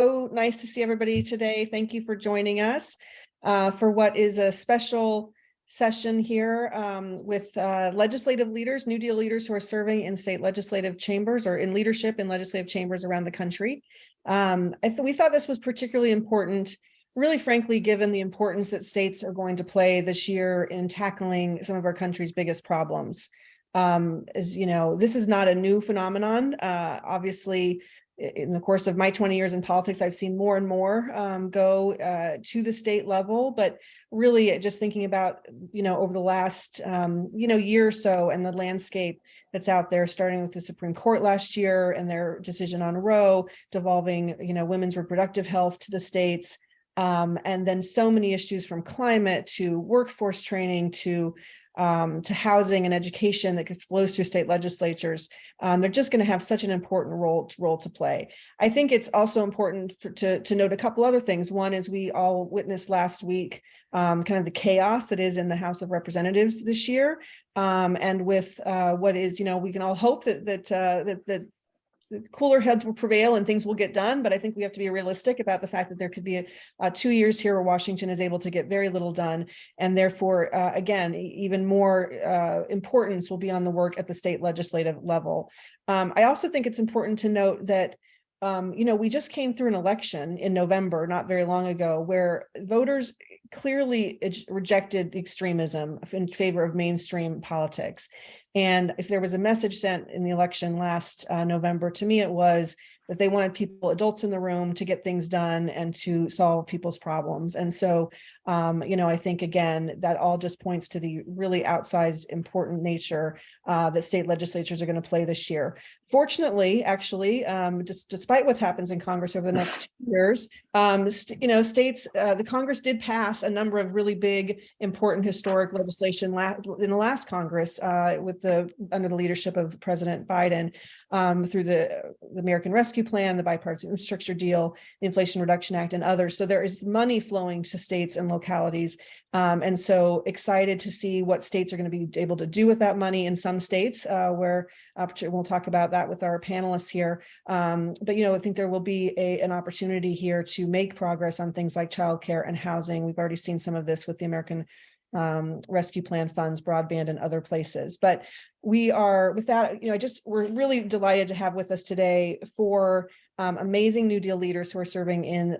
So nice to see everybody today. Thank you for joining us for what is a special session here with legislative leaders, New Deal leaders who are serving in state legislative chambers or in leadership in legislative chambers around the country. We thought this was particularly important, really frankly, given the importance that states are going to play this year in tackling some of our country's biggest problems. As you know, this is not a new phenomenon. Obviously, in the course of my 20 years in politics, I've seen more and more go to the state level, but really just thinking about, over the last, year or so and the landscape that's out there, starting with the Supreme Court last year and their decision on Roe, devolving, women's reproductive health to the states. And then so many issues from climate to workforce training to housing and education that flows through state legislatures. They're just going to have such an important role to play. I think it's also important to note a couple other things. One is we all witnessed last week kind of the chaos that is in the House of Representatives this year, and with what is, we can all hope that cooler heads will prevail and things will get done. But I think we have to be realistic about the fact that there could be 2 years here where Washington is able to get very little done. And therefore, again, even more importance will be on the work at the state legislative level. I also think it's important to note that we just came through an election in November, not very long ago, where voters clearly rejected the extremism in favor of mainstream politics. And if there was a message sent in the election last November, to me, it was that they wanted adults in the room to get things done and to solve people's problems. And so, I think, again, that all just points to the really outsized important nature that state legislatures are going to play this year. Fortunately, actually, despite what happens in Congress over the next 2 years, states, the Congress did pass a number of really big, important, historic legislation in the last Congress under the leadership of President Biden through the American Rescue Plan, the Bipartisan Infrastructure Deal, the Inflation Reduction Act, and others. So there is money flowing to states and localities. And so excited to see what states are going to be able to do with that money in some states where we'll talk about that with our panelists here. But, I think there will be an opportunity here to make progress on things like childcare and housing. We've already seen some of this with the American Rescue Plan funds, broadband, and other places. But we are, with that, we're really delighted to have with us today four amazing New Deal leaders who are serving in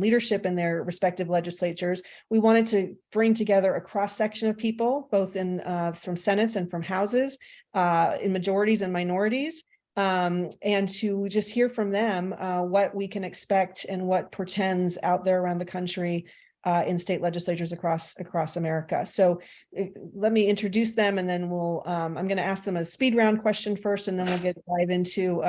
leadership in their respective legislatures. We wanted to bring together a cross-section of people, both from Senates and from Houses, in majorities and minorities, and to just hear from them what we can expect and what portends out there around the country in state legislatures across America. So let me introduce them, and then I'm going to ask them a speed round question first, and then we'll dive into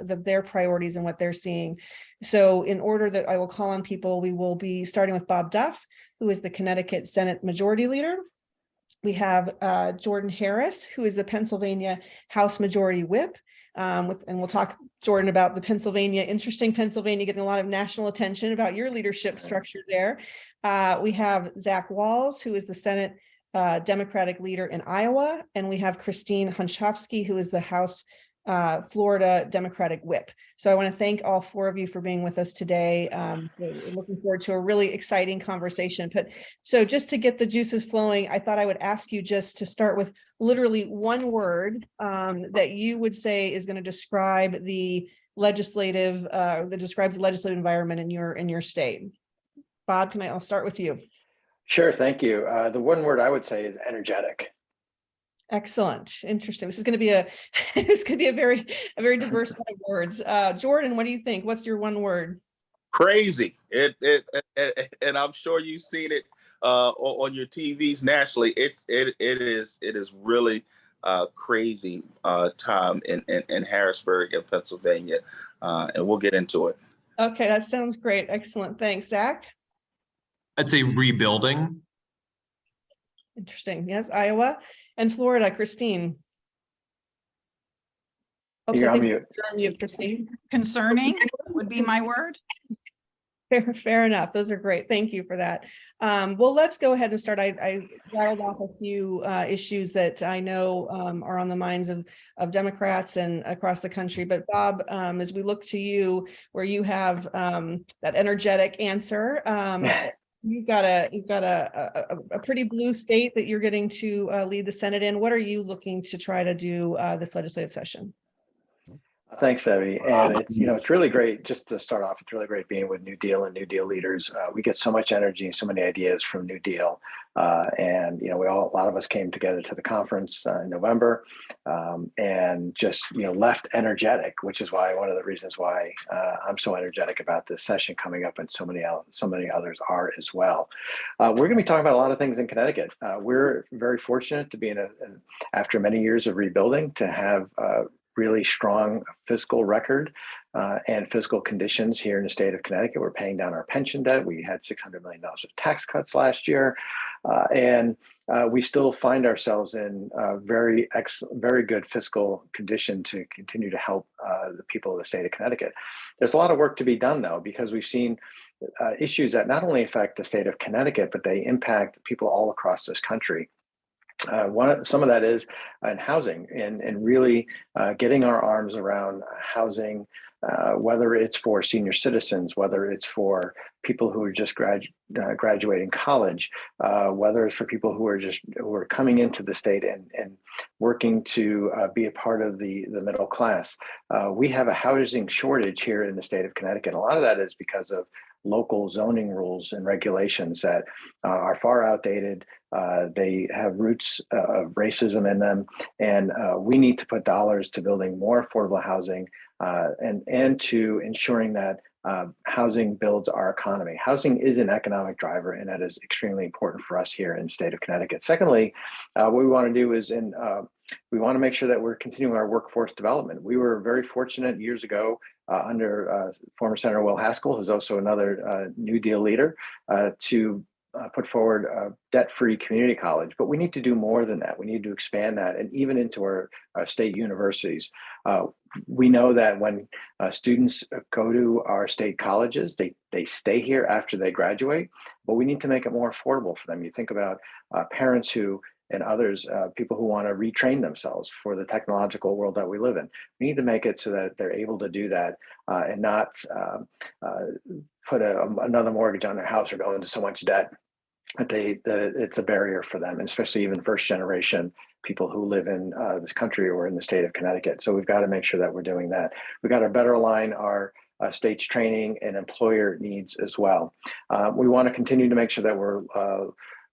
their priorities and what they're seeing. So in order that I will call on people, we will be starting with Bob Duff, who is the Connecticut Senate Majority Leader. We have Jordan Harris, who is the Pennsylvania House Majority Whip. And we'll talk, Jordan, about interesting Pennsylvania getting a lot of national attention about your leadership structure there. We have Zach Wahls, who is the Senate Democratic leader in Iowa, and we have Christine Hunschofsky, who is the House Florida Democratic Whip. So I want to thank all four of you for being with us today. We're looking forward to a really exciting conversation. But so just to get the juices flowing, I thought I would ask you just to start with literally one word that you would say is going to describe the legislative, that describes the legislative environment in your state. Bob, I'll start with you. Sure, thank you. The one word I would say is energetic. Excellent, interesting. This is going to be a very diverse set of words. Jordan, what do you think? What's your one word? Crazy. And I'm sure you've seen it on your TVs nationally. It is really crazy time in Harrisburg and Pennsylvania, and we'll get into it. Okay, that sounds great. Excellent. Thanks, Zach. I'd say rebuilding. Interesting. Yes, Iowa and Florida. Christine. You're on mute. You're on mute, Christine. Concerning would be my word. Fair enough. Those are great. Thank you for that. Well, let's go ahead and start. I rattled off a few issues that I know are on the minds of Democrats and across the country. But Bob, as we look to you, where you have that energetic answer, you've got a pretty blue state that you're getting to lead the Senate in. What are you looking to try to do this legislative session? Thanks, Evie. And it's really great. Just to start off, it's really great being with New Deal and New Deal leaders. We get so much energy and so many ideas from New Deal. And a lot of us came together to the conference in November and just left energetic, which is why one of the reasons why I'm so energetic about this session coming up, and so many others are as well. We're going to be talking about a lot of things in Connecticut. We're very fortunate to be after many years of rebuilding, to have really strong fiscal record and fiscal conditions here in the state of Connecticut. We're paying down our pension debt. We had $600 million of tax cuts last year. And we still find ourselves in very good fiscal condition to continue to help the people of the state of Connecticut. There's a lot of work to be done, though, because we've seen issues that not only affect the state of Connecticut, but they impact people all across this country. Some of that is in housing and really getting our arms around housing, whether it's for senior citizens, whether it's for people who are just graduating college, whether it's for people who are coming into the state and working to be a part of the middle class. We have a housing shortage here in the state of Connecticut. A lot of that is because of local zoning rules and regulations that are far outdated. They have roots of racism in them, and we need to put dollars to building more affordable housing and to ensuring that housing builds our economy. Housing is an economic driver, and that is extremely important for us here in the state of Connecticut. Secondly, what we want to do is we want to make sure that we're continuing our workforce development. We were very fortunate years ago under former Senator Will Haskell, who's also another New Deal leader, to put forward a debt-free community college. But we need to do more than that. We need to expand that, and even into our state universities. We know that when students go to our state colleges, they stay here after they graduate, but we need to make it more affordable for them. You think about parents who and others, people who want to retrain themselves for the technological world that we live in. We need to make it so that they're able to do that and not put another mortgage on their house or go into so much debt that it's a barrier for them, and especially even first generation people who live in this country or in the state of Connecticut. So we've got to make sure that we're doing that. We've got to better align our state's training and employer needs as well. We want to continue to make sure that we're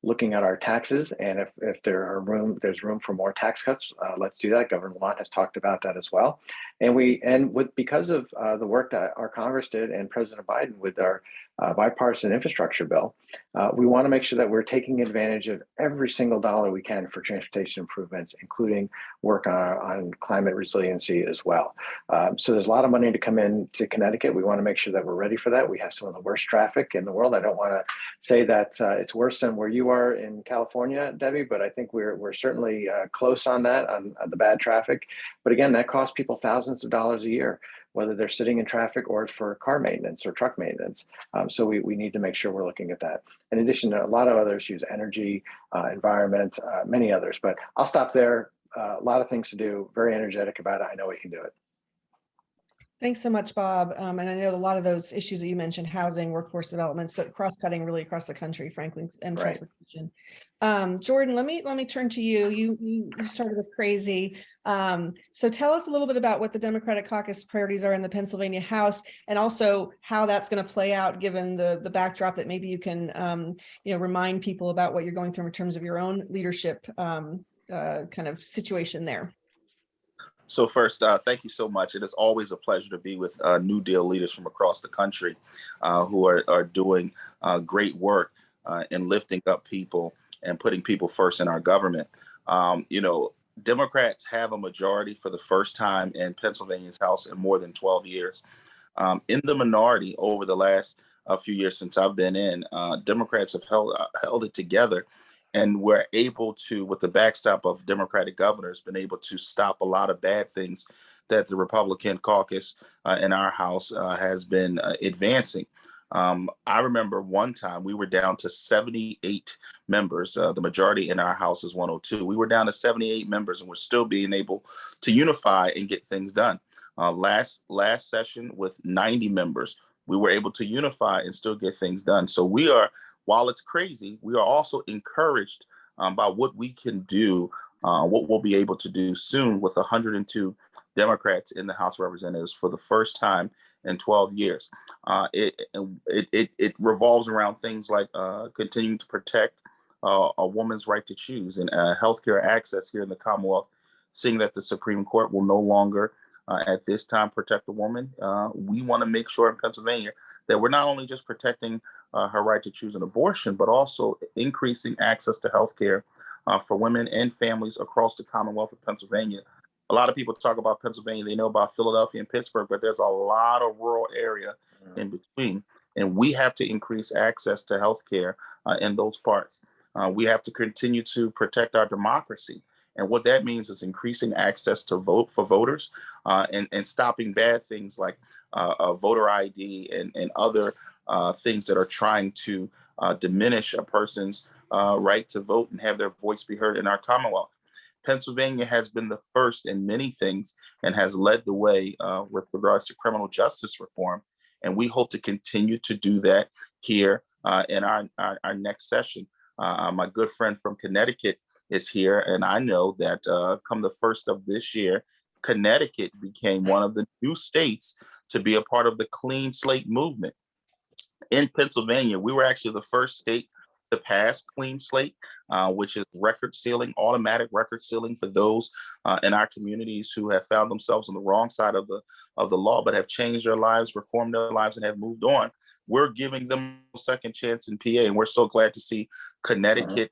looking at our taxes, and if there's room for more tax cuts, let's do that. Governor Lamont has talked about that as well. And because of the work that our Congress did and President Biden with our bipartisan infrastructure bill, we want to make sure that we're taking advantage of every single dollar we can for transportation improvements, including work on climate resiliency as well. So there's a lot of money to come into Connecticut. We want to make sure that we're ready for that. We have some of the worst traffic in the world. I don't want to say that it's worse than where you are in California, Debbie, but I think we're certainly close on that, on the bad traffic. But again, that costs people thousands of dollars a year, whether they're sitting in traffic or it's for car maintenance or truck maintenance. So we need to make sure we're looking at that. In addition to a lot of other issues, energy, environment, many others, but I'll stop there. A lot of things to do, very energetic about it. I know we can do it. Thanks so much, Bob. And I know a lot of those issues that you mentioned, housing, workforce development, so cross-cutting really across the country, frankly, and Right. transportation. Jordan, let me turn to you. You started with crazy. So tell us a little bit about what the Democratic caucus priorities are in the Pennsylvania House, and also how that's going to play out given the backdrop that maybe you can remind people about what you're going through in terms of your own leadership kind of situation there. So first, thank you so much. It is always a pleasure to be with New Deal leaders from across the country who are doing great work in lifting up people and putting people first in our government. Democrats have a majority for the first time in Pennsylvania's House in more than 12 years. In the minority over the last few years since I've been in, Democrats have held it together. And we're able to, with the backstop of Democratic governors, been able to stop a lot of bad things that the Republican caucus in our House has been advancing. I remember one time we were down to 78 members. The majority in our house is 102. We were down to 78 members, and we're still being able to unify and get things done. Last session with 90 members, we were able to unify and still get things done. So we are, while it's crazy, we are also encouraged by what we can do, what we'll be able to do soon with 102 Democrats in the House of Representatives for the first time in 12 years. It revolves around things like continuing to protect a woman's right to choose and healthcare access here in the Commonwealth, seeing that the Supreme Court will no longer at this time protect a woman. We want to make sure in Pennsylvania that we're not only just protecting her right to choose an abortion, but also increasing access to healthcare for women and families across the Commonwealth of Pennsylvania. A lot of people talk about Pennsylvania, they know about Philadelphia and Pittsburgh, but there's a lot of rural area in between. And we have to increase access to healthcare in those parts. We have to continue to protect our democracy. And what that means is increasing access to vote for voters and stopping bad things like voter ID and other things that are trying to diminish a person's right to vote and have their voice be heard in our Commonwealth. Pennsylvania has been the first in many things and has led the way with regards to criminal justice reform. And we hope to continue to do that here in our next session. My good friend from Connecticut is here, and I know that come the first of this year, Connecticut became one of the new states to be a part of the clean slate movement. In Pennsylvania, we were actually the first state to pass clean slate, which is record sealing, automatic record sealing for those in our communities who have found themselves on the wrong side of the law, but have changed their lives, reformed their lives, and have moved on. We're giving them a second chance in PA, and we're so glad to see Connecticut,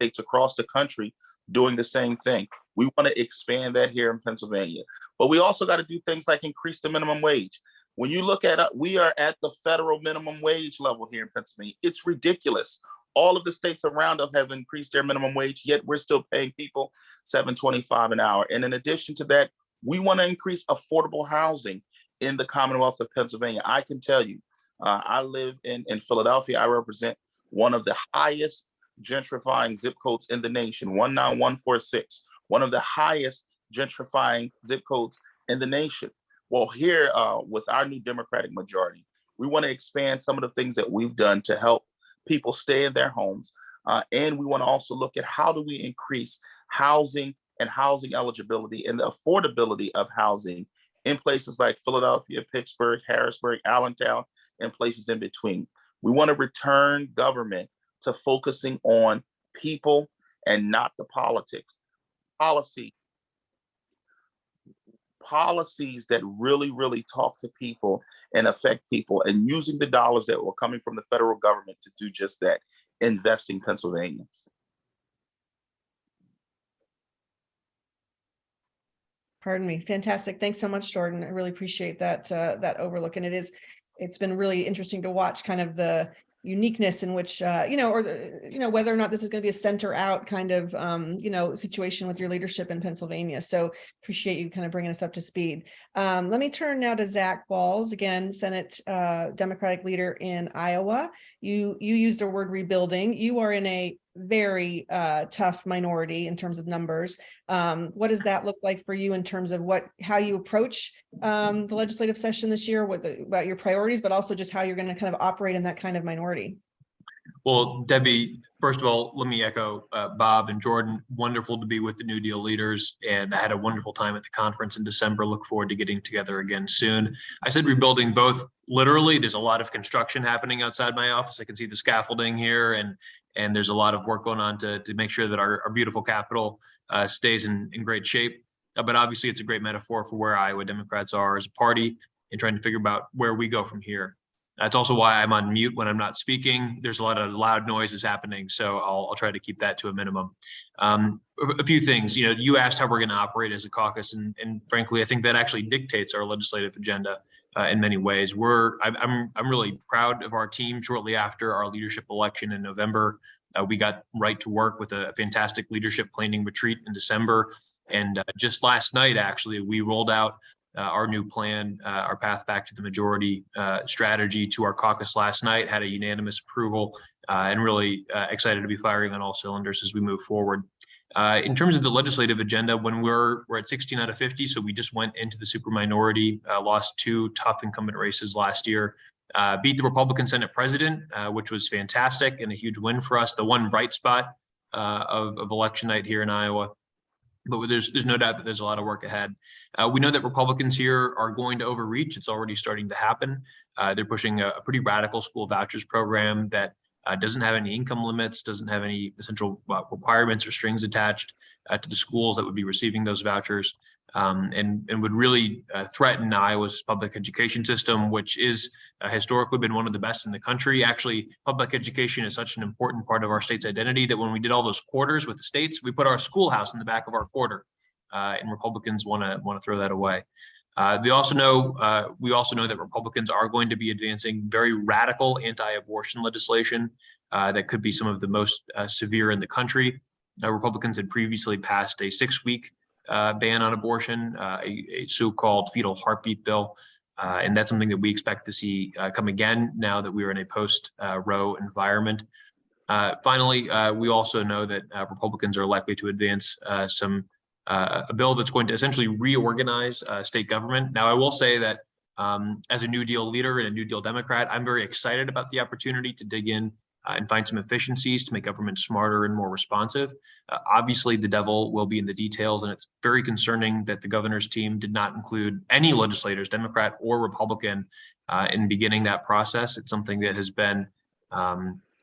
states across the country doing the same thing. We want to expand that here in Pennsylvania, but we also got to do things like increase the minimum wage. When you look at it, we are at the federal minimum wage level here in Pennsylvania. It's ridiculous. All of the states around us have increased their minimum wage, yet we're still paying people $7.25 an hour. And in addition to that, we want to increase affordable housing in the Commonwealth of Pennsylvania. I can tell you, I live in Philadelphia. I represent one of the highest gentrifying zip codes in the nation, 19146, one of the highest gentrifying zip codes in the nation. Well, here with our new Democratic majority, we want to expand some of the things that we've done to help people stay in their homes. And we want to also look at how do we increase housing and housing eligibility and the affordability of housing in places like Philadelphia, Pittsburgh, Harrisburg, Allentown, and places in between. We want to return government to focusing on people and not the politics. Policies that really talk to people and affect people, and using the dollars that were coming from the federal government to do just that, investing Pennsylvanians. Pardon me. Fantastic. Thanks so much, Jordan. I really appreciate that that overlook. And it's been really interesting to watch kind of the uniqueness in which, whether or not this is going to be a center out kind of, situation with your leadership in Pennsylvania. So appreciate you kind of bringing us up to speed. Let me turn now to Wahls, again, Senate Democratic leader in Iowa. You used a word rebuilding. You are in a very tough minority in terms of numbers. What does that look like for you in terms of how you approach the legislative session this year, about your priorities, but also just how you're going to kind of operate in that kind of minority? Well, Debbie, first of all, let me echo Bob and Jordan. Wonderful to be with the New Deal leaders, and I had a wonderful time at the conference in December. Look forward to getting together again soon. I said rebuilding both literally. There's a lot of construction happening outside my office. I can see the scaffolding here, and there's a lot of work going on to make sure that our beautiful capital stays in great shape. But obviously, it's a great metaphor for where Iowa Democrats are as a party and trying to figure out where we go from here. That's also why I'm on mute when I'm not speaking. There's a lot of loud noises happening, so I'll try to keep that to a minimum. A few things, you asked how we're going to operate as a caucus, and frankly, I think that actually dictates our legislative agenda in many ways. I'm really proud of our team. Shortly after our leadership election in November, we got right to work with a fantastic leadership planning retreat in December, and just last night, actually, we rolled out our new plan, our path back to the majority strategy to our caucus last night, had a unanimous approval, and really excited to be firing on all cylinders as we move forward. In terms of the legislative agenda, when we're at 16 out of 50, so we just went into the super minority, lost 2 tough incumbent races last year, beat the Republican Senate president, which was fantastic and a huge win for us, the one bright spot of election night here in Iowa. But there's no doubt that there's a lot of work ahead. We know that Republicans here are going to overreach. It's already starting to happen. They're pushing a pretty radical school vouchers program that doesn't have any income limits, doesn't have any essential requirements or strings attached to the schools that would be receiving those vouchers, and would really threaten Iowa's public education system, which is historically been one of the best in the country. Actually, public education is such an important part of our state's identity that when we did all those quarters with the states, we put our schoolhouse in the back of our quarter, and Republicans want to throw that away. We also know that Republicans are going to be advancing very radical anti-abortion legislation that could be some of the most severe in the country. Republicans had previously passed a 6-week ban on abortion, a so-called fetal heartbeat bill, and that's something that we expect to see come again now that we are in a post-Roe environment. Finally, we also know that Republicans are likely to advance a bill that's going to essentially reorganize state government. Now, I will say that as a New Deal leader and a New Deal Democrat, I'm very excited about the opportunity to dig in and find some efficiencies to make government smarter and more responsive. Obviously, the devil will be in the details, and it's very concerning that the governor's team did not include any legislators, Democrat or Republican, in beginning that process. It's something that has been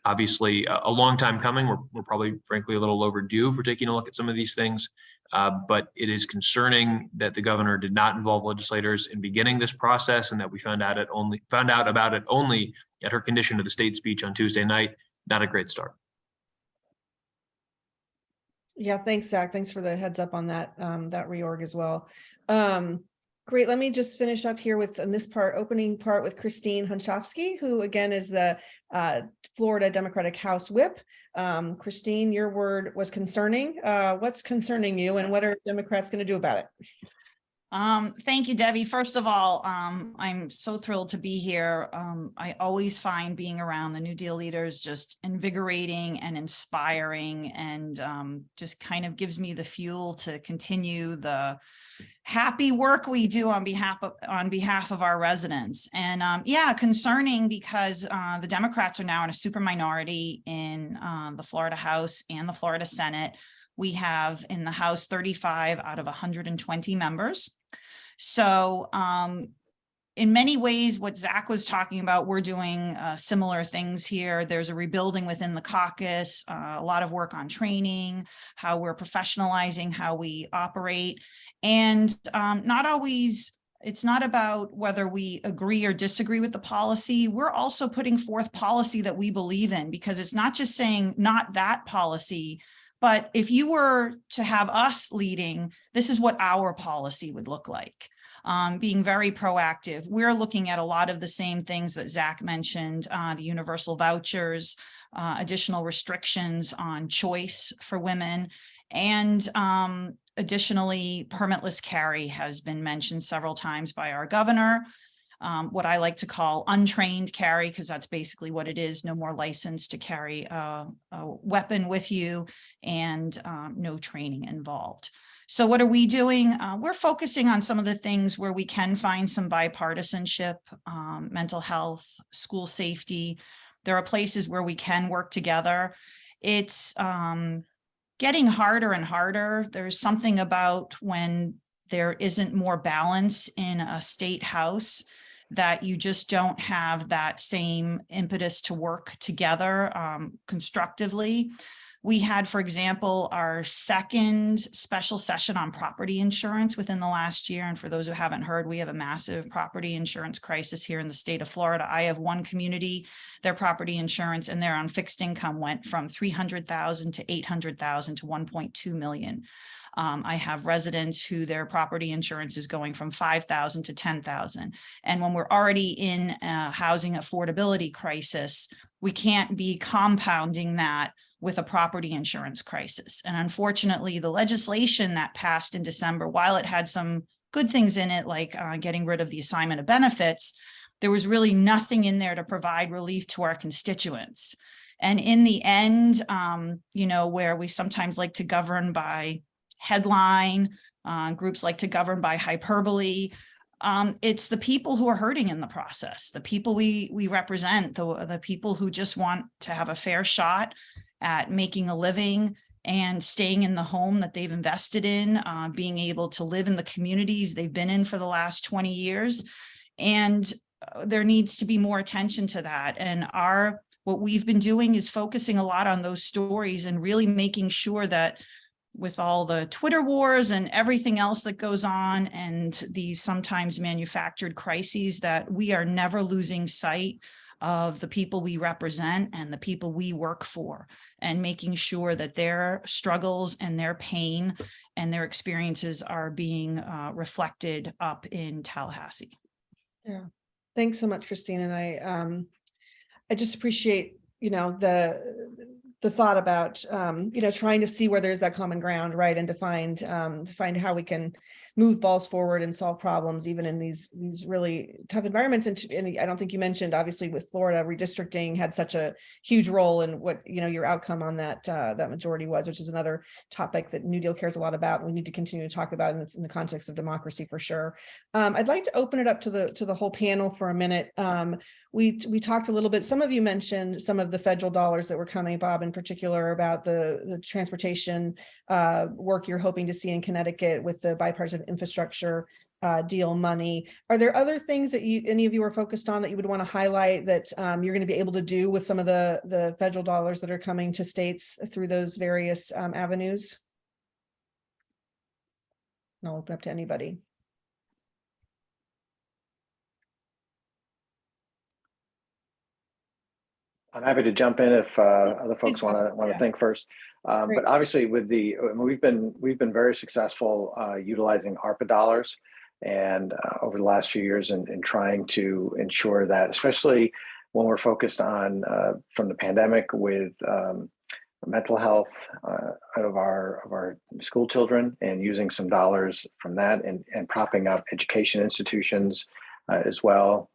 obviously a long time coming. We're probably, frankly, a little overdue for taking a look at some of these things. But it is concerning that the governor did not involve legislators in beginning this process, and that we found out about it only at her condition of the state speech on Tuesday night. Not a great start. Yeah, thanks, Zach. Thanks for the heads up on that reorg as well. Great. Let me just finish up here with in this opening part with Christine Hunschofsky, who again is the Florida Democratic House Whip. Christine, your word was concerning. What's concerning you, and what are Democrats going to do about it? Thank you, Debbie. First of all, I'm so thrilled to be here. I always find being around the New Deal leaders just invigorating and inspiring, and just kind of gives me the fuel to continue the happy work we do on behalf of our residents. And yeah, concerning because the Democrats are now in a super minority in the Florida House and the Florida Senate. We have in the House 35 out of 120 members. So in many ways, what Zach was talking about, we're doing similar things here. There's a rebuilding within the caucus, a lot of work on training, how we're professionalizing how we operate. And it's not about whether we agree or disagree with the policy. We're also putting forth policy that we believe in, because it's not just saying not that policy, but if you were to have us leading, this is what our policy would look like. Being very proactive. We're looking at a lot of the same things that Zach mentioned, the universal vouchers, additional restrictions on choice for women, and additionally, permitless carry has been mentioned several times by our governor. What I like to call untrained carry, because that's basically what it is. No more license to carry a weapon with you, and no training involved. So what are we doing? We're focusing on some of the things where we can find some bipartisanship, mental health, school safety. There are places where we can work together. It's getting harder and harder. There's something about when there isn't more balance in a state house that you just don't have that same impetus to work together constructively. We had, for example, our second special session on property insurance within the last year. And for those who haven't heard, we have a massive property insurance crisis here in the state of Florida. I have one community, their property insurance and their on fixed income went from $300,000 to $800,000 to $1.2 million. I have residents who their property insurance is going from $5,000 to $10,000. And when we're already in a housing affordability crisis, we can't be compounding that with a property insurance crisis. And unfortunately, the legislation that passed in December, while it had some good things in it, like getting rid of the assignment of benefits, there was really nothing in there to provide relief to our constituents. And in the end, where we sometimes like to govern by headline, groups like to govern by hyperbole, it's the people who are hurting in the process, the people we represent, the people who just want to have a fair shot at making a living and staying in the home that they've invested in, being able to live in the communities they've been in for the last 20 years. And there needs to be more attention to that. And what we've been doing is focusing a lot on those stories and really making sure that with all the Twitter wars and everything else that goes on and these sometimes manufactured crises, that we are never losing sight of the people we represent and the people we work for, and making sure that their struggles and their pain and their experiences are being reflected up in Tallahassee. Yeah, thanks so much, Christine. And I just appreciate, the thought about, trying to see where there's that common ground, right? And to find how we can move balls forward and solve problems, even in these really tough environments. And I don't think you mentioned, obviously, with Florida, redistricting had such a huge role in what, your outcome on that majority was, which is another topic that New Deal cares a lot about. And we need to continue to talk about in the context of democracy, for sure. I'd like to open it up to the whole panel for a minute. We talked a little bit, some of you mentioned some of the federal dollars that were coming, Bob, in particular, about the transportation work you're hoping to see in Connecticut with the bipartisan infrastructure deal money. Are there other things that any of you are focused on that you would want to highlight that you're going to be able to do with some of the federal dollars that are coming to states through those various avenues? And I'll open up to anybody. I'm happy to jump in if other folks want to think first. But obviously, we've been very successful utilizing ARPA dollars, and over the last few years, in trying to ensure that, especially when we're focused on from the pandemic with mental health of our school children, and using some dollars from that and propping up education institutions as well,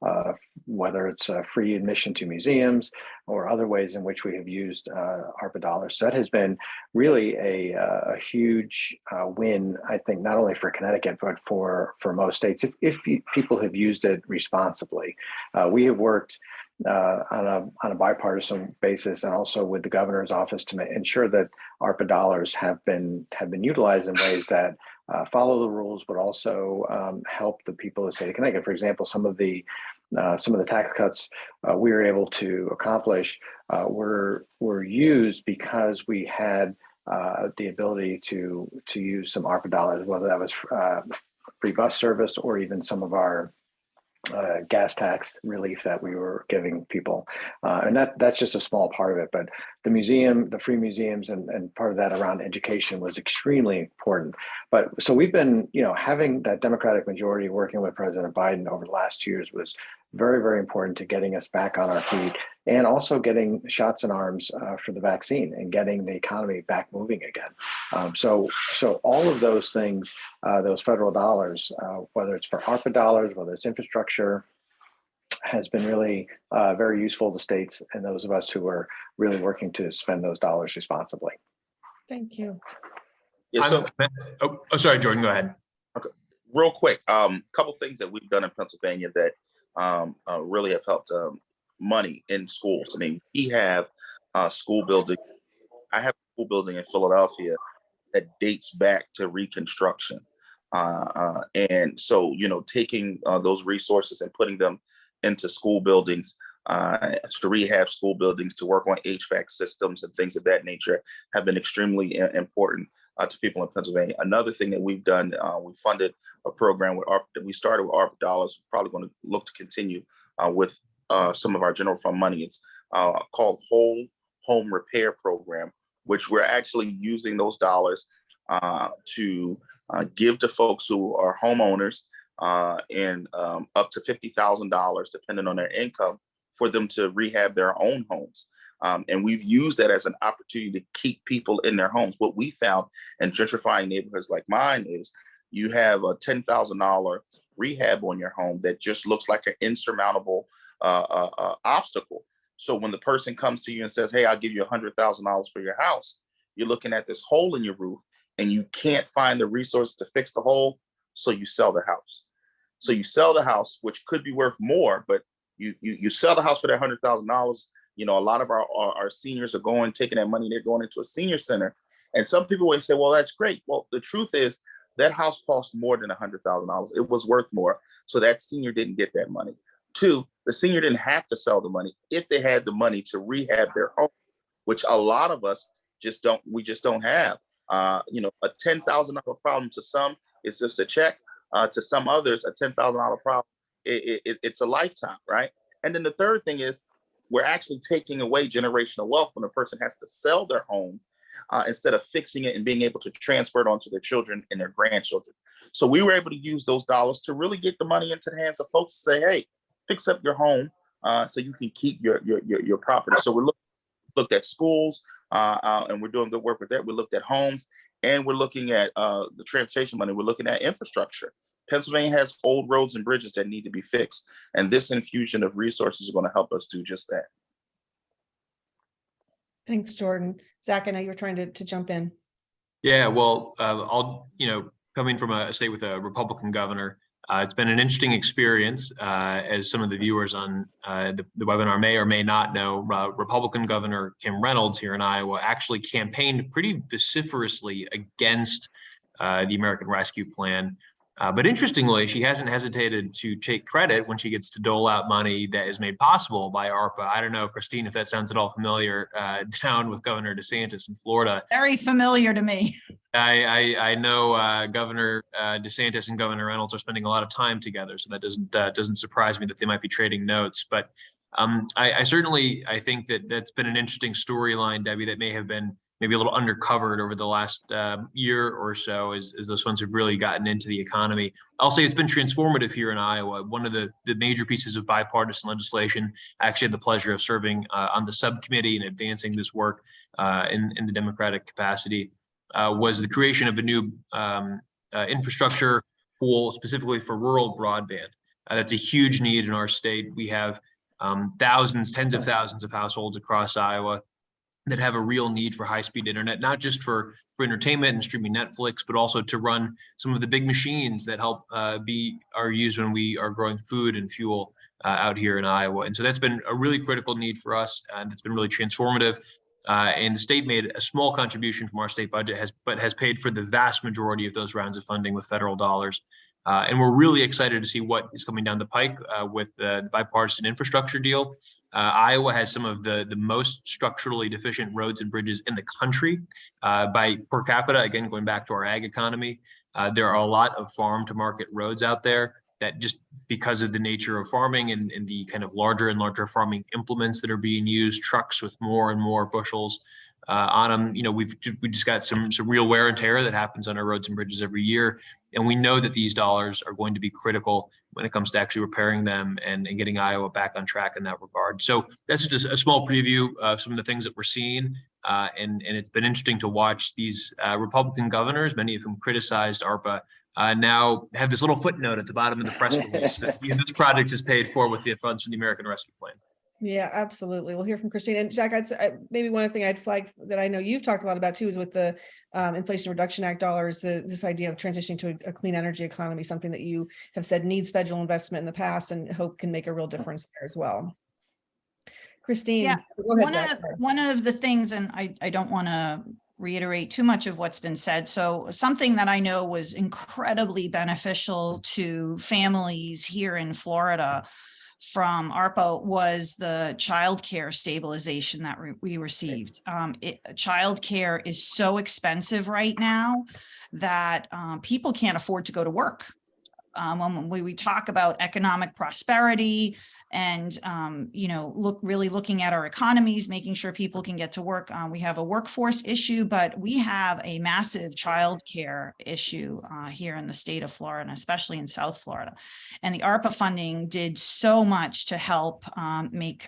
whether it's free admission to museums or other ways in which we have used ARPA dollars. So that has been really a huge win, I think, not only for Connecticut, but for most states, if people have used it responsibly. We have worked on a bipartisan basis, and also with the governor's office, to ensure that ARPA dollars have been utilized in ways that follow the rules, but also help the people of the state of Connecticut. For example, some of the tax cuts we were able to accomplish were used because we had the ability to use some ARPA dollars, whether that was free bus service or even some of our gas tax relief that we were giving people. And that's just a small part of it. But the free museums and part of that around education was extremely important. But so we've been, having that Democratic majority working with President Biden over the last 2 years was very, very important to getting us back on our feet, and also getting shots in arms for the vaccine and getting the economy back moving again. So all of those things, those federal dollars, whether it's for ARPA dollars, whether it's infrastructure, has been really very useful to states and those of us who are really working to spend those dollars responsibly. Thank you. Yeah, sorry, Jordan, go ahead. Okay, real quick, couple things that we've done in Pennsylvania that really have helped money in schools. I mean, we have school building. I have a school building in Philadelphia that dates back to Reconstruction. And so, taking those resources and putting them into school buildings, to rehab school buildings, to work on HVAC systems and things of that nature have been extremely important to people in Pennsylvania. Another thing that we've done, we funded a program with ARPA. We started with ARPA dollars. We're probably going to look to continue with some of our general fund money. It's called Whole Home Repair Program, which we're actually using those dollars to give to folks who are homeowners and up to $50,000, depending on their income, for them to rehab their own homes. And we've used that as an opportunity to keep people in their homes. What we found in gentrifying neighborhoods like mine is you have a $10,000 rehab on your home that just looks like an insurmountable obstacle. So when the person comes to you and says, hey, I'll give you $100,000 for your house, you're looking at this hole in your roof and you can't find the resources to fix the hole. So you sell the house. So you sell the house, which could be worth more, but you sell the house for that $100,000. You know, a lot of our seniors are taking that money, they're going into a senior center. And some people will say, well, that's great. Well, the truth is that house cost more than $100,000. It was worth more. So that senior didn't get that money. Two, the senior didn't have to sell the money if they had the money to rehab their home, which a lot of us just don't have. You know, a $10,000 problem to some is just a check. To some others, a $10,000 problem, it's a lifetime, right? And then the third thing is we're actually taking away generational wealth when a person has to sell their home instead of fixing it and being able to transfer it onto their children and their grandchildren. So we were able to use those dollars to really get the money into the hands of folks to say, hey, fix up your home so you can keep your property. So we looked at schools and we're doing good work with that. We looked at homes and we're looking at the transportation money. We're looking at infrastructure. Pennsylvania has old roads and bridges that need to be fixed. And this infusion of resources is going to help us do just that. Thanks, Jordan. Zach, I know you were trying to jump in. Yeah, well, coming from a state with a Republican governor, it's been an interesting experience, as some of the viewers on the webinar may or may not know. Republican Governor Kim Reynolds here in Iowa actually campaigned pretty vociferously against the American Rescue Plan. But interestingly, she hasn't hesitated to take credit when she gets to dole out money that is made possible by ARPA. I don't know, Christine, if that sounds at all familiar, down with Governor DeSantis in Florida. Very familiar to me. I know Governor DeSantis and Governor Reynolds are spending a lot of time together, so that doesn't surprise me that they might be trading notes. But I certainly think that's been an interesting storyline, Debbie, that may have been maybe a little undercovered over the last year or so as those funds have really gotten into the economy. I'll say it's been transformative here in Iowa. One of the major pieces of bipartisan legislation, I actually had the pleasure of serving on the subcommittee and advancing this work in the Democratic capacity, was the creation of a new infrastructure pool specifically for rural broadband. That's a huge need in our state. We have thousands, tens of thousands of households across Iowa that have a real need for high-speed internet, not just for entertainment and streaming Netflix, but also to run some of the big machines that help are used when we are growing food and fuel out here in Iowa. And so that's been a really critical need for us, and it's been really transformative. And the state made a small contribution from our state budget, but has paid for the vast majority of those rounds of funding with federal dollars. And we're really excited to see what is coming down the pike with the bipartisan infrastructure deal. Iowa has some of the most structurally deficient roads and bridges in the country by per capita. Again, going back to our ag economy, there are a lot of farm to market roads out there that, just because of the nature of farming and the kind of larger and larger farming implements that are being used, trucks with more and more bushels on them, we just got some real wear and tear that happens on our roads and bridges every year. And we know that these dollars are going to be critical when it comes to actually repairing them and getting Iowa back on track in that regard. So that's just a small preview of some of the things that we're seeing. And it's been interesting to watch these Republican governors, many of whom criticized ARPA, now have this little footnote at the bottom of the press release that this project is paid for with the funds from the American Rescue Plan. Yeah, absolutely. We'll hear from Christine. And Jack, maybe one thing I'd flag that I know you've talked a lot about too is with the Inflation Reduction Act dollars, this idea of transitioning to a clean energy economy, something that you have said needs federal investment in the past and hope can make a real difference there as well. Christine, Yeah, go ahead, one of the things, and I don't want to reiterate too much of what's been said. So something that I know was incredibly beneficial to families here in Florida from ARPA was the childcare stabilization that we received. Childcare is so expensive right now that people can't afford to go to work. When we talk about economic prosperity and really looking at our economies, making sure people can get to work. We have a workforce issue, but we have a massive childcare issue here in the state of Florida, and especially in South Florida. And the ARPA funding did so much to help make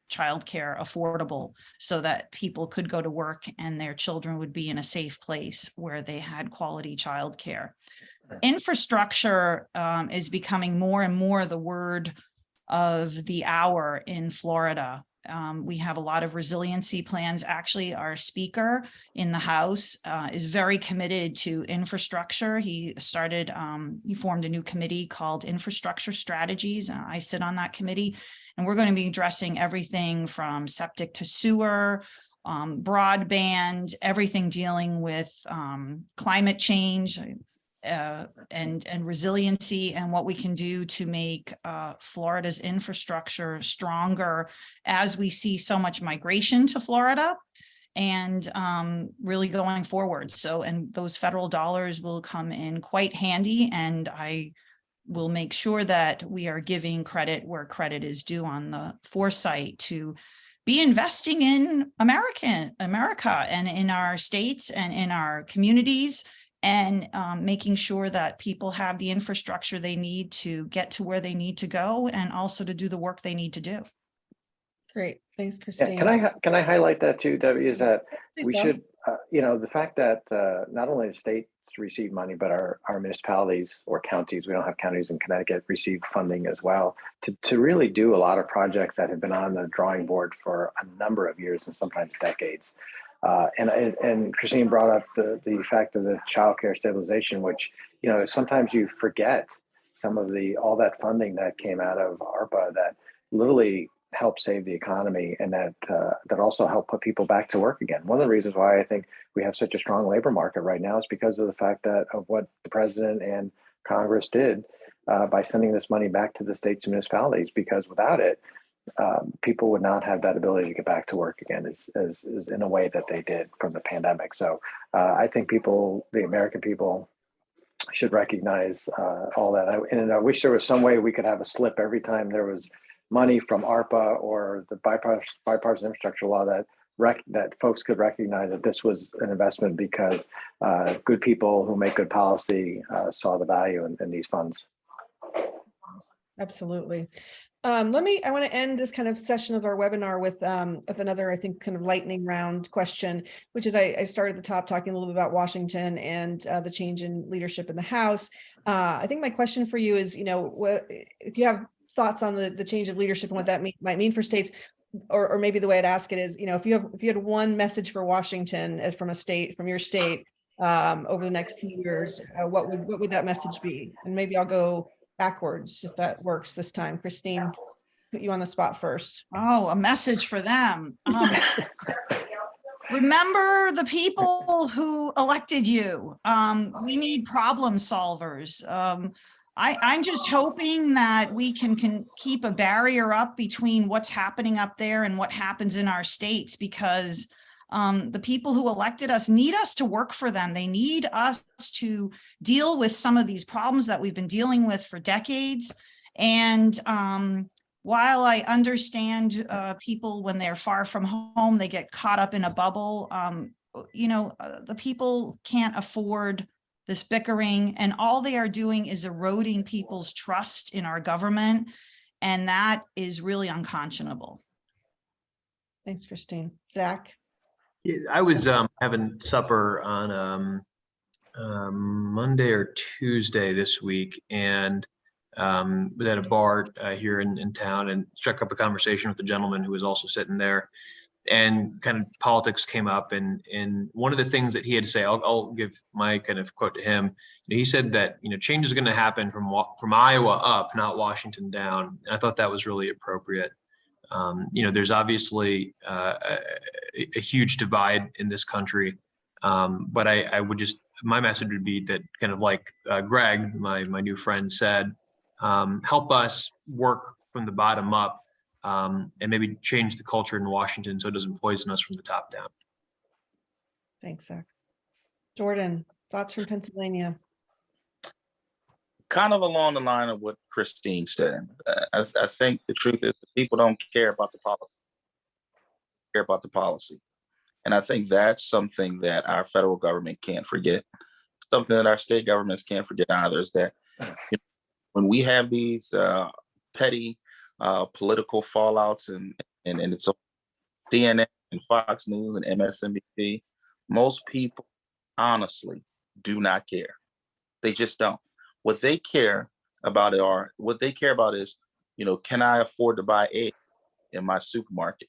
childcare affordable so that people could go to work and their children would be in a safe place where they had quality childcare. infrastructure is becoming more and more the word of the hour in Florida. We have a lot of resiliency plans. Actually, our speaker in the House is very committed to infrastructure. He formed a new committee called Infrastructure Strategies. I sit on that committee, and we're going to be addressing everything from septic to sewer, broadband, everything dealing with climate change, and resiliency, and what we can do to make Florida's infrastructure stronger as we see so much migration to Florida and really going forward. So, and those federal dollars will come in quite handy, and I will make sure that we are giving credit where credit is due on the foresight to be investing in America and in our states and in our communities, and making sure that people have the infrastructure they need to get to where they need to go, and also to do the work they need to do. Great, thanks, Yeah, Christine. can I highlight that too, Debbie? Is that Please we go. should, the fact that not only the states receive money, but our municipalities or counties, we don't have counties in Connecticut, receive funding as well to really do a lot of projects that have been on the drawing board for a number of years and sometimes decades. And Christine brought up the fact of the child care stabilization, which, sometimes you forget some of all that funding that came out of ARPA that literally helped save the economy, and that also helped put people back to work again. One of the reasons why I think we have such a strong labor market right now is because of the fact of what the president and Congress did by sending this money back to the states and municipalities, because without it, people would not have that ability to get back to work again as in a way that they did from the pandemic. So I think the American people should recognize all that. And I wish there was some way we could have a slip every time there was money from ARPA or the bipartisan infrastructure law that folks could recognize that this was an investment because good people who make good policy saw the value in these funds. Absolutely. I want to end this kind of session of our webinar with another, I think, kind of lightning round question, which is I started at the top talking a little bit about Washington and the change in leadership in the House. I think my question for you is, if you have thoughts on the change of leadership and what that might mean for states, or maybe the way I'd ask it is, if you had one message for Washington from your state over the next few years, what would that message be? And maybe I'll go backwards if that works this time. Christine, put you on the spot first. Oh, a message for them. Remember the people who elected you. We need problem solvers. I'm just hoping that we can keep a barrier up between what's happening up there and what happens in our states, because the people who elected us need us to work for them. They need us to deal with some of these problems that we've been dealing with for decades. And while I understand people, when they're far from home, they get caught up in a bubble, the people can't afford this bickering, and all they are doing is eroding people's trust in our government. And that is really unconscionable. Thanks, Christine. Zach? Yeah, I was having supper on Monday or Tuesday this week, and was at a bar here in town, and struck up a conversation with a gentleman who was also sitting there, and kind of politics came up. And one of the things that he had to say, I'll give my kind of quote to him. He said that change is going to happen from Iowa up, not Washington down. And I thought that was really appropriate. There's obviously a huge divide in this country, but I would my message would be that, kind of like Greg, my new friend, said, help us work from the bottom up, and maybe change the culture in Washington so it doesn't poison us from the top down. Thanks, Zach. Jordan, thoughts from Pennsylvania? Kind of along the line of what Christine said. I think the truth is people don't care about the policy, care about the policy. And I think that's something that our federal government can't forget. Something that our state governments can't forget either, is that when we have these petty political fallouts and it's CNN and Fox News and MSNBC, most people honestly do not care. They just don't. What they care about is, can I afford to buy eggs in my supermarket?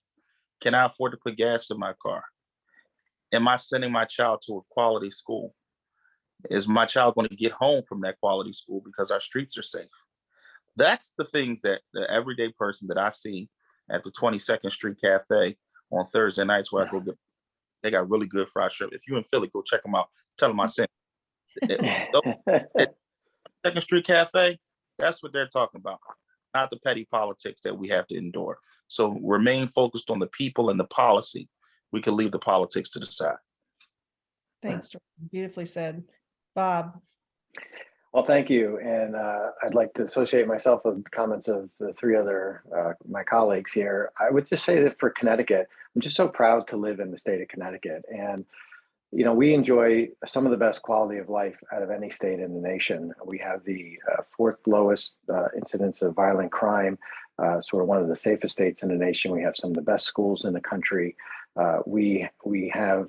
Can I afford to put gas in my car? Am I sending my child to a quality school? Is my child going to get home from that quality school because our streets are safe? That's the things that the everyday person that I see at the 22nd Street Cafe on Thursday nights where I go get, they got really good fried shrimp. If you're in Philly, go check them out. Tell them I sent. 2nd Street Cafe, that's what they're talking about, not the petty politics that we have to endure. So remain focused on the people and the policy. We can leave the politics to the side. Thanks, Jordan. Beautifully said. Bob. Well, thank you. And I'd like to associate myself with the comments of the three other, my colleagues here. I would just say that for Connecticut, I'm just so proud to live in the state of Connecticut. And, we enjoy some of the best quality of life out of any state in the nation. We have the 4th lowest incidence of violent crime, sort of one of the safest states in the nation. We have some of the best schools in the country. We have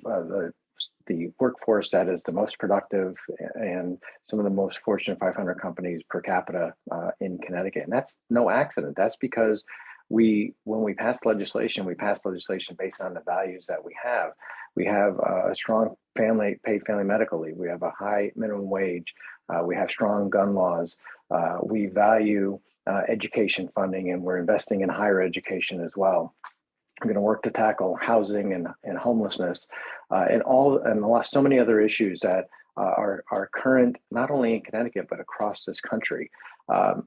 the workforce that is the most productive and some of the most Fortune 500 companies per capita in Connecticut. And that's no accident. That's because when we pass legislation based on the values that we have. We have a strong paid family medical leave. We have a high minimum wage. We have strong gun laws. We value education funding, and we're investing in higher education as well. We're going to work to tackle housing and homelessness and so many other issues that are current, not only in Connecticut, but across this country.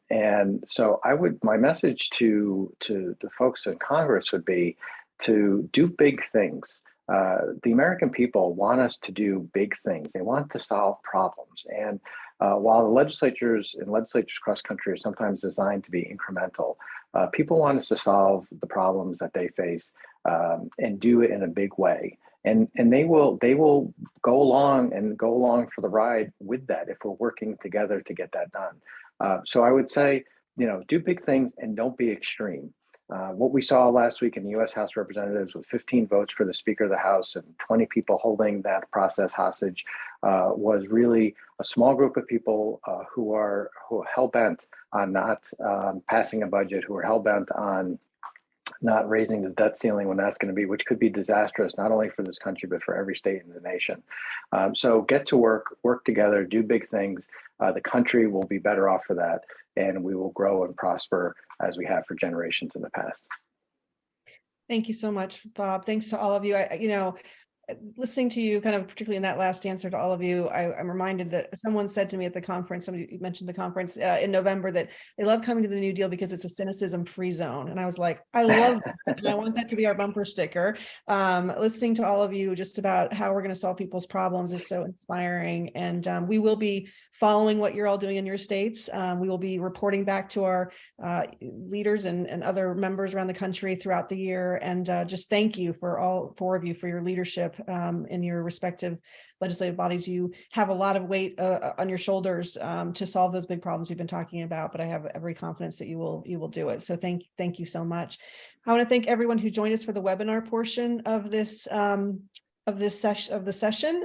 And so my message to the folks in Congress would be to do big things. The American people want us to do big things. They want to solve problems. And while the legislatures across country are sometimes designed to be incremental, people want us to solve the problems that they face and do it in a big way. And they will go along for the ride with that if we're working together to get that done. So I would say, do big things and don't be extreme. What we saw last week in the U.S. House of Representatives with 15 votes for the Speaker of the House and 20 people holding that process hostage was really a small group of people who are hell-bent on not passing a budget, who are hell-bent on not raising the debt ceiling when that's going to be, which could be disastrous, not only for this country, but for every state in the nation. So get to work together, do big things. The country will be better off for that, and we will grow and prosper as we have for generations in the past. Thank you so much, Bob. Thanks to all of you. Listening to you kind of particularly in that last answer to all of you, I'm reminded that someone said to me at the conference, somebody mentioned the conference in November, that they love coming to the New Deal because it's a cynicism-free zone. And I was like, I love that. And I want that to be our bumper sticker. Listening to all of you just about how we're going to solve people's problems is so inspiring. And we will be following what you're all doing in your states. We will be reporting back to our leaders and other members around the country throughout the year. And just thank you for all 4 of you for your leadership in your respective legislative bodies. You have a lot of weight on your shoulders to solve those big problems we've been talking about, but I have every confidence that you will do it. So thank you so much. I want to thank everyone who joined us for the webinar portion of this session.